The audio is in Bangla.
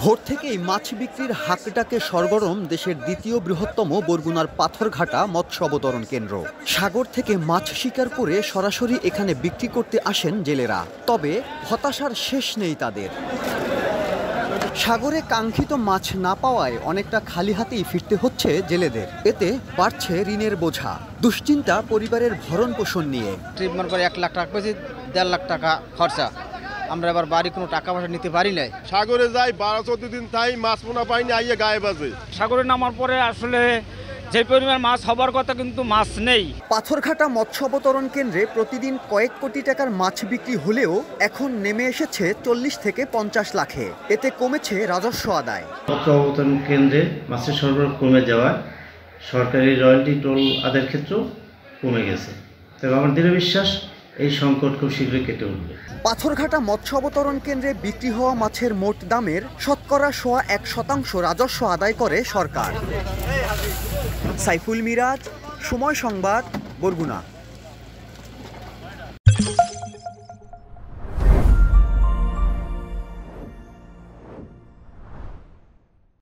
ভোর থেকেই মাছ বিক্রির হাকডাকে সরগরম দেশের দ্বিতীয় বৃহত্তম বরগুনার পাথরঘাটা মৎস্য অবতরণ কেন্দ্র। সাগর থেকে মাছ শিকার করে সরাসরি এখানে বিক্রি করতে আসেন জেলেরা। তবে হতাশার শেষ নেই তাদের। সাগরে কাঙ্ক্ষিত মাছ না পাওয়ায় অনেকটা খালি হাতেই ফিরতে হচ্ছে জেলেদের। এতে বাড়ছে ঋণের বোঝা, দুশ্চিন্তা পরিবারের ভরণ পোষণ নিয়ে। ট্রিটমেন্ট করে 1 লাখ টাকা পেয়েছি, 1.5 লাখ টাকা খরচা। আমরা এবার বাড়ি কোনো টাকা পয়সা নিতে পারি নাই। সাগরে যাই 12-14 দিন তাই মাছ পোনা পাইনি, আইয়ে গায়ে বাজে। সাগরে নামার পরে আসলে যে পরিমাণ মাছ হবার কথা কিন্তু মাছ নেই। পাথরঘাটা মৎস্য অবতরণ কেন্দ্রে প্রতিদিন কয়েক কোটি টাকার মাছ বিক্রি হলেও এখন নেমে এসেছে 40 থেকে 50 লাখে। এতে কমেছে রাজস্ব আদায়। মৎস্য অবতরণ কেন্দ্রে মাছের সরবরাহ কমে যাওয়ায় সরকারি রয়্যালটি টোল আদায়ের ক্ষেত্রেও কমে গেছে। তবে আমার দৃঢ় বিশ্বাস এই সংকট খুব শীঘ্রই কেটে উঠবে। পাথরঘাটা মৎস্য অবতরণ কেন্দ্রে বিক্রি হওয়া মাছের মোট দামের 1% রাজস্ব আদায় করে সরকার। সাইফুল মিরাজ, সময় সংবাদ, বরগুনা।